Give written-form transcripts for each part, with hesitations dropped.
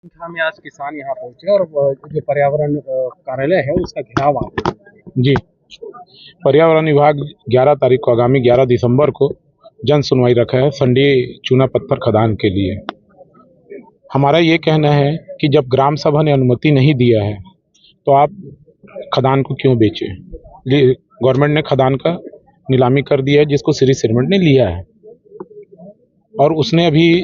संख्या में आज किसान यहाँ पहुंचे और जो पर्यावरण कार्यालय है उसका घेराव आप जी। पर्यावरण विभाग 11 तारीख को, आगामी 11 दिसंबर को जन सुनवाई रखा है संडी चूना पत्थर खदान के लिए। हमारा ये कहना है कि जब ग्राम सभा ने अनुमति नहीं दिया है तो आप खदान को क्यों बेचे। गवर्नमेंट ने खदान का नीलामी कर दिया है जिसको श्री सीमेंट ने लिया है, और उसने अभी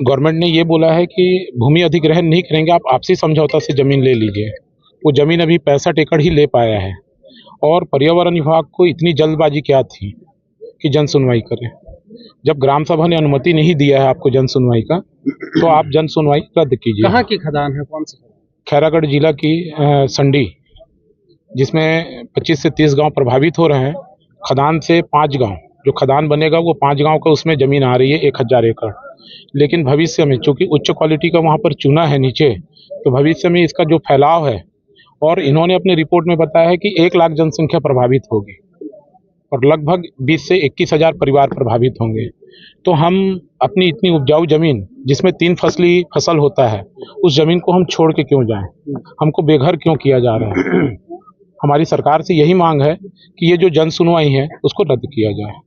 गवर्नमेंट ने ये बोला है कि भूमि अधिग्रहण नहीं करेंगे, आप आपसी समझौता से जमीन ले लीजिए। वो जमीन अभी 65 एकड़ ही ले पाया है, और पर्यावरण विभाग को इतनी जल्दबाजी क्या थी कि जन सुनवाई करे। जब ग्राम सभा ने अनुमति नहीं दिया है आपको जन सुनवाई का, तो आप जन सुनवाई रद्द कीजिए। कहाँ की खदान है, कौन सी खदान? खैरागढ़ जिला की संडी, जिसमें 25 से 30 गांव प्रभावित हो रहे हैं। खदान से 5 गांव, जो खदान बनेगा वो 5 गांव का उसमें जमीन आ रही है 1000 एकड़। लेकिन भविष्य में चूंकि उच्च क्वालिटी का वहाँ पर चूना है नीचे, तो भविष्य में इसका जो फैलाव है, और इन्होंने अपने रिपोर्ट में बताया है कि 1 लाख जनसंख्या प्रभावित होगी और लगभग 20 से 21 हजार परिवार प्रभावित होंगे। तो हम अपनी इतनी उपजाऊ जमीन जिसमें 3 फसली फसल होता है, उस जमीन को हम छोड़ के क्यों जाएं? हमको बेघर क्यों किया जा रहा है? हमारी सरकार से यही मांग है कि ये जो जन सुनवाई है उसको रद्द किया जाए।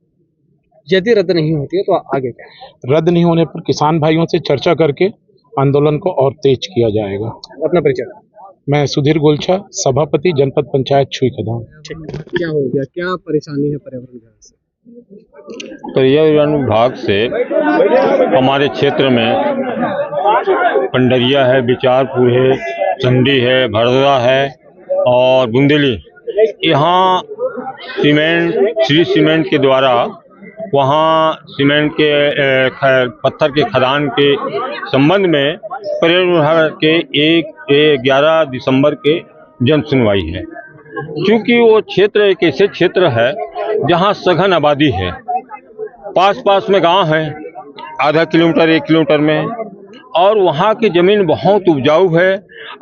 यदि रद्द नहीं होती है तो आगे क्या? रद्द नहीं होने पर किसान भाइयों से चर्चा करके आंदोलन को और तेज किया जाएगा। अपना परिचय। मैं सुधीर गोलछा, सभापति जनपद पंचायत छुई खदान। क्या हो गया, क्या परेशानी है पर्यावरण विभाग से? पर्यावरण विभाग से हमारे क्षेत्र में पंडरिया है, बिचारपुर है, चंडी है, भरदा है और बुंदेली, यहाँ श्री सीमेंट के द्वारा वहाँ सीमेंट के पत्थर के खदान के संबंध में पर्यावरण विभाग के 11 दिसंबर के जन सुनवाई है। क्योंकि वो क्षेत्र एक ऐसे क्षेत्र है जहाँ सघन आबादी है, पास में गांव है, आधा किलोमीटर 1 किलोमीटर में, और वहाँ की ज़मीन बहुत उपजाऊ है।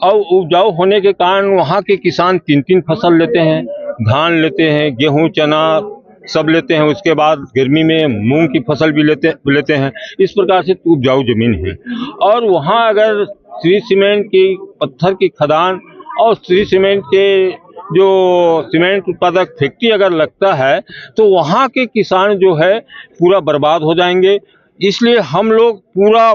और उपजाऊ होने के कारण वहाँ के किसान 3 फसल लेते हैं, धान लेते हैं, गेहूँ, चना सब लेते हैं। उसके बाद गर्मी में मूंग की फसल भी लेते हैं। इस प्रकार से उपजाऊ जमीन है। और वहाँ अगर श्री सीमेंट की पत्थर की खदान और श्री सीमेंट के जो सीमेंट उत्पादक फैक्ट्री अगर लगता है तो वहाँ के किसान जो है पूरा बर्बाद हो जाएंगे। इसलिए हम लोग पूरा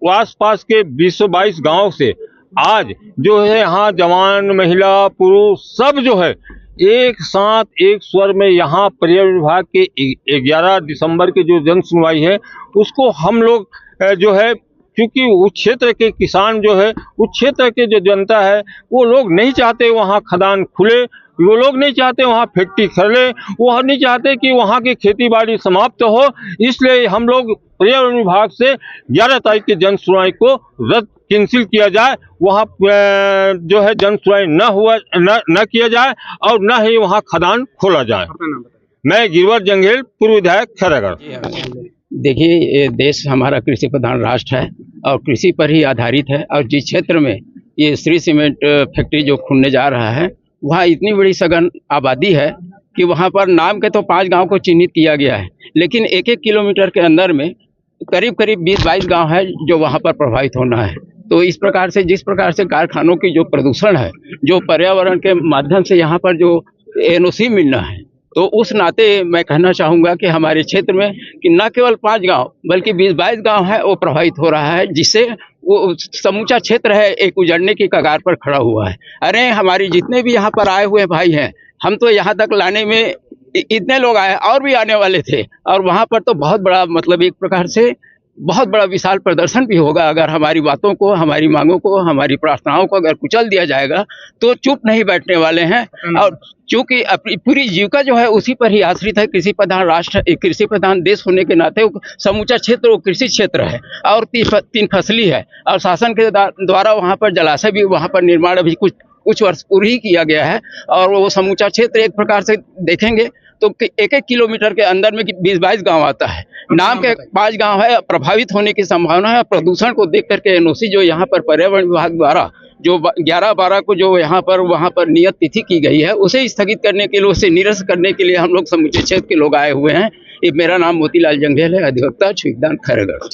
आस-पास के 20-22 गांव से आज जो है यहाँ जवान, महिला, पुरुष सब जो है एक साथ एक स्वर में यहाँ पर्यावरण विभाग के 11 दिसंबर के जो जन सुनवाई है उसको हम लोग जो है, क्योंकि उस क्षेत्र के किसान जो है, उस क्षेत्र के जो जनता है, वो लोग नहीं चाहते वहाँ खदान खुले, वो लोग नहीं चाहते वहाँ फैक्ट्री खुले, वो नहीं चाहते कि वहाँ की खेती बाड़ी समाप्त हो। इसलिए हम लोग पर्यावरण विभाग से 11 तारीख के जन सुनवाई को रद्द कैंसिल किया जाए, वहाँ जो है जन सुनवाई न किया जाए और न ही वहाँ खदान खोला जाए। मैं गिरवर जंघेल, पूर्व विधायक खैरागढ़। देखिए, ये देश हमारा कृषि प्रधान राष्ट्र है और कृषि पर ही आधारित है। और जिस क्षेत्र में ये श्री सीमेंट फैक्ट्री जो खुलने जा रहा है, वहाँ इतनी बड़ी सघन आबादी है कि वहाँ पर नाम के तो 5 गांव को चिन्हित किया गया है, लेकिन 1-1 किलोमीटर के अंदर में करीब 20-22 गांव है जो वहाँ पर प्रभावित होना है। तो इस प्रकार से, जिस प्रकार से कारखानों की जो प्रदूषण है, जो पर्यावरण के माध्यम से यहाँ पर जो एनओसी मिलना है, तो उस नाते मैं कहना चाहूँगा कि हमारे क्षेत्र में कि न केवल 5 गांव बल्कि 20-22 गांव है वो प्रभावित हो रहा है, जिससे वो समूचा क्षेत्र है एक उजड़ने की कगार पर खड़ा हुआ है। अरे हमारे जितने भी यहाँ पर आए हुए भाई हैं, हम तो यहाँ तक लाने में इतने लोग आए और भी आने वाले थे, और वहाँ पर तो बहुत बड़ा, मतलब एक प्रकार से बहुत बड़ा विशाल प्रदर्शन भी होगा। अगर हमारी बातों को, हमारी मांगों को, हमारी प्रार्थनाओं को अगर कुचल दिया जाएगा तो चुप नहीं बैठने वाले हैं। और चूंकि अपनी पूरी जीविका जो है उसी पर ही आश्रित है। कृषि प्रधान राष्ट्र, एक कृषि प्रधान देश होने के नाते समूचा क्षेत्र वो कृषि क्षेत्र है और 3 फसली है। और शासन के द्वारा वहाँ पर जलाशय भी, वहाँ पर निर्माण अभी कुछ वर्ष पूर्व ही किया गया है। और वो समूचा क्षेत्र एक प्रकार से देखेंगे तो 1-1 किलोमीटर के अंदर में 20-22 गांव आता है। नाम के 5 गांव है, प्रभावित होने की संभावना है। प्रदूषण को देख करके एनओसी जो यहाँ पर पर्यावरण विभाग द्वारा जो 11-12 को जो यहाँ पर वहाँ पर नियत तिथि की गई है, उसे स्थगित करने के लिए, उसे निरस्त करने के लिए हम लोग समूचे क्षेत्र के लोग आए हुए हैं। ये मेरा नाम मोतीलाल जंघेल है, अधिवक्ता, छुईखदान, खैरागढ़।